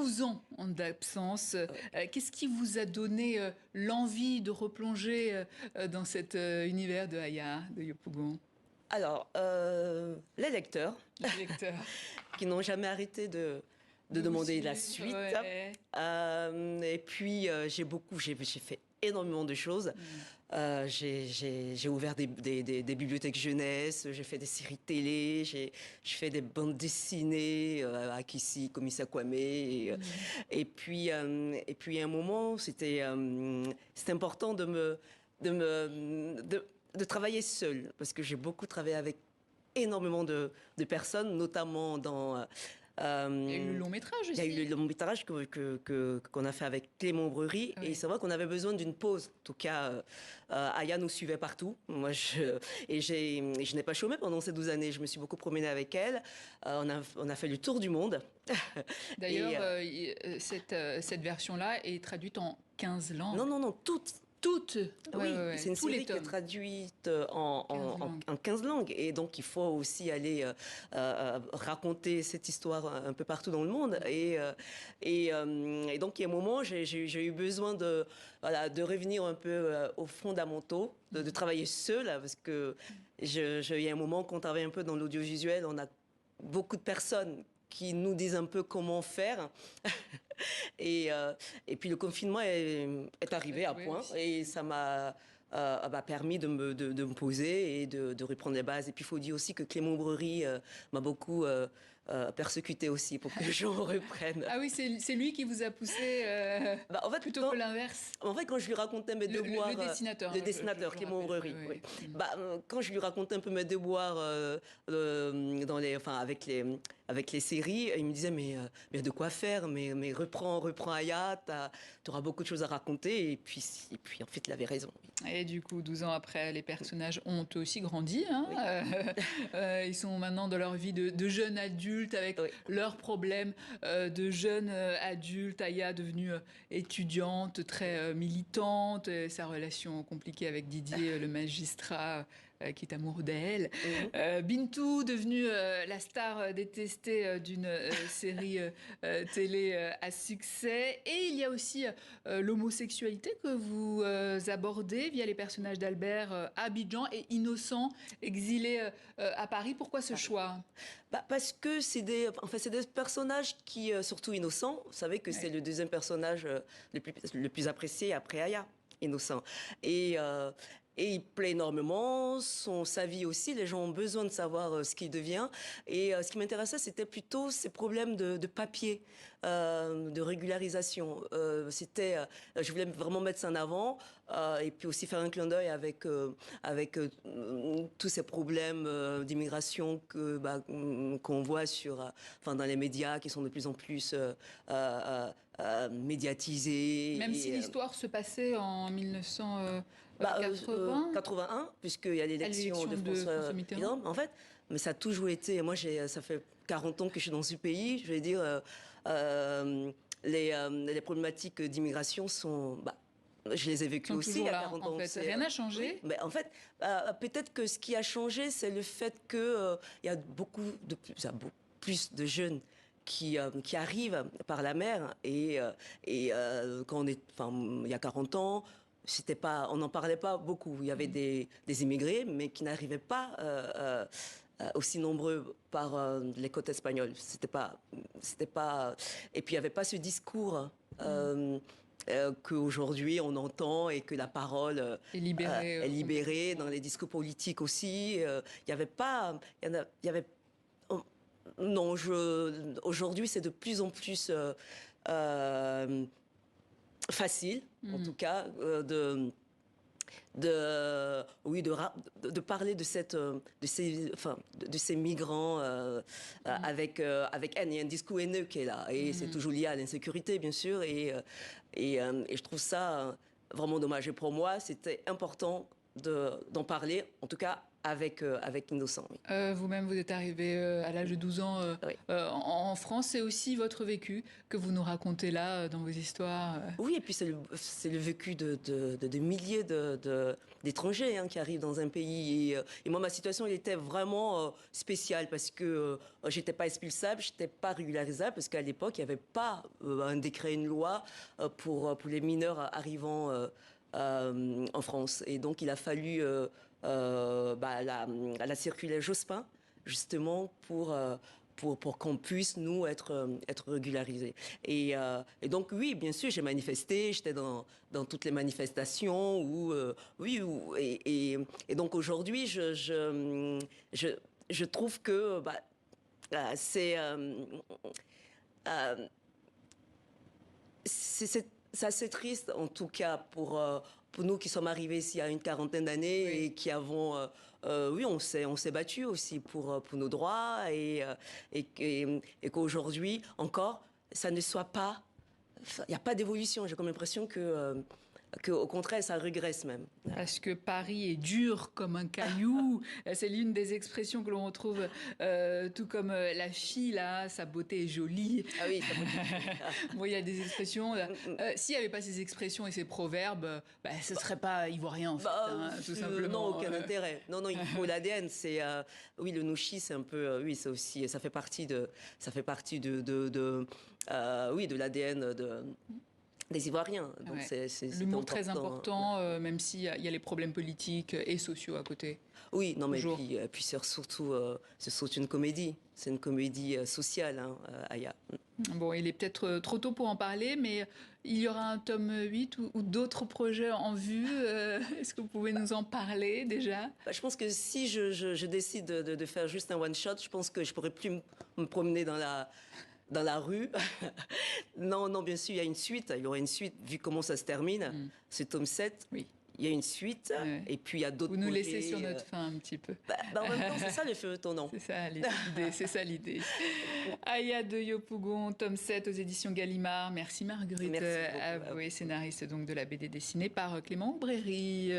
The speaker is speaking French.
12 ans d'absence. Qu'est-ce qui vous a donné l'envie de replonger dans cet univers de Aya, de Yopougon? Alors, les lecteurs, Les lecteurs. qui n'ont jamais arrêté de demander la suite. Ouais. Et puis, j'ai fait énormément de choses. J'ai ouvert des bibliothèques jeunesse, j'ai fait des séries télé, j'ai fait des bandes dessinées à Kissy, Komissa Kwame. Et puis, à un moment, c'était important de travailler seule, parce que j'ai beaucoup travaillé avec énormément de personnes, notamment dans... Il y a eu le long métrage aussi. Il y a eu le long métrage qu'on a fait avec Clément Breury. Oui. Et c'est vrai qu'on avait besoin d'une pause. En tout cas, Aya nous suivait partout. Moi, je n'ai pas chômé pendant ces 12 années. Je me suis beaucoup promenée avec elle. On a fait le tour du monde. D'ailleurs, cette version-là est traduite en 15 langues. Non, toutes. Oui, c'est une série qui est traduite en 15 langues. Et donc, il faut aussi aller raconter cette histoire un peu partout dans le monde. Et donc, il y a un moment, j'ai eu besoin de revenir un peu aux fondamentaux, de travailler seule, parce que il y a un moment, quand on travaille un peu dans l'audiovisuel, on a beaucoup de personnes qui nous disent un peu comment faire. Et puis le confinement est arrivé à point et ça m'a permis de me poser et de reprendre les bases. Et puis il faut dire aussi que Clément Breury m'a beaucoup persécuté aussi pour que je reprenne. Ah oui, c'est lui qui vous a poussé en fait, plutôt que l'inverse. En fait, quand je lui racontais mes devoirs... Le dessinateur, Clément Breury, oui. Quand je lui racontais un peu mes devoirs avec les séries, il me disait mais de quoi faire, mais reprends Aya, tu auras beaucoup de choses à raconter. Et puis en fait, il avait raison. Et du coup, 12 ans après, les personnages ont eux aussi grandi. Hein. Oui. Ils sont maintenant dans leur vie de jeunes adultes avec leurs problèmes de jeunes adultes. Aya devenue étudiante, très militante, sa relation compliquée avec Didier, le magistrat, qui est amoureux d'elle. Bintou, devenue la star détestée d'une série télé à succès. Et il y a aussi l'homosexualité que vous abordez via les personnages d'Albert à Abidjan et Innocent, exilé à Paris. Pourquoi ce choix? Parce que c'est des personnages qui, surtout Innocent, vous savez que c'est le deuxième personnage le plus apprécié après Aya. Innocent. Et il plaît énormément, sa vie aussi, les gens ont besoin de savoir ce qu'il devient. Et ce qui m'intéressait, c'était plutôt ces problèmes de papier, de régularisation. Je voulais vraiment mettre ça en avant et puis aussi faire un clin d'œil avec tous ces problèmes d'immigration qu'on voit dans les médias qui sont de plus en plus médiatisés. Même si l'histoire se passait en 1981, puisqu'il y a l'élection de François Mitterrand. En fait, mais ça a toujours été. Moi, ça fait 40 ans que je suis dans ce pays. Je vais dire, les problématiques d'immigration sont. Je les ai vécues aussi il y a 40 ans. En fait. Rien n'a changé. Oui, mais en fait, peut-être que ce qui a changé, c'est le fait qu'il y a beaucoup plus de jeunes qui arrivent par la mer et quand il y a 40 ans, on n'en parlait pas beaucoup. Il y avait des immigrés, mais qui n'arrivaient pas aussi nombreux par les côtes espagnoles. C'était pas. Et puis il n'y avait pas ce discours. Qu'aujourd'hui on entend et que la parole est libérée dans les discours politiques aussi. Il y avait pas. Non, aujourd'hui, c'est de plus en plus facile, en tout cas, de parler de ces migrants avec haine. Il y a un discours haineux qui est là, et c'est toujours lié à l'insécurité, bien sûr, et je trouve ça vraiment dommage. Et pour moi, c'était important d'en parler, en tout cas avec Innocent. Oui. Vous-même, vous êtes arrivé à l'âge de 12 ans Oui. En France. C'est aussi votre vécu que vous nous racontez là dans vos histoires. Oui, et puis c'est le vécu de milliers d'étrangers qui arrivent dans un pays. Et moi, ma situation, elle était vraiment spéciale parce que j'étais pas expulsable, j'étais pas régularisable parce qu'à l'époque, il n'y avait pas un décret, une loi pour les mineurs arrivant en France. Et donc, il a fallu la circulaire Jospin, justement, pour qu'on puisse, nous, être régularisés. Et donc, oui, bien sûr, j'ai manifesté, j'étais dans toutes les manifestations. Et donc, aujourd'hui, je trouve que c'est assez triste, en tout cas, pour nous qui sommes arrivés ici il y a une quarantaine d'années oui. Et qui avons... oui, on s'est battu aussi pour nos droits et qu'aujourd'hui, encore, ça ne soit pas... Il n'y a pas d'évolution. J'ai comme l'impression qu'au contraire, ça régresse même. Parce que Paris est dur comme un caillou. C'est l'une des expressions que l'on retrouve, tout comme la fille, là, sa beauté est jolie. Ah oui, sa beauté est jolie. Bon, il y a des expressions. S'il n'y avait pas ces expressions et ces proverbes, ce ne serait pas ivoirien, en fait, tout simplement. Non, aucun intérêt. Non, il faut l'ADN. Oui, le nouchi, c'est un peu... oui, ça aussi, ça fait partie de l'ADN des Ivoiriens. Donc ouais. c'est l'humour très important, même s'il y a les problèmes politiques et sociaux à côté. Oui, non, mais puis c'est surtout une comédie. C'est une comédie sociale, Aya. Bon, il est peut-être trop tôt pour en parler, mais il y aura un tome 8 ou d'autres projets en vue. Est-ce que vous pouvez nous en parler déjà ? Je pense que si je décide de faire juste un one-shot, je pense que je pourrais plus me promener dans la rue. Non, bien sûr, il y a une suite. Il y aura une suite, vu comment ça se termine. C'est tome 7. Oui. Il y a une suite, et puis il y a d'autres projets. Vous nous laissez sur notre fin un petit peu. En même temps, c'est ça le feuilleton, non ? C'est ça l'idée. Aya de Yopougon, tome 7 aux éditions Gallimard. Merci Marguerite. Merci beaucoup, scénariste donc de la BD dessinée par Clément Aubréry.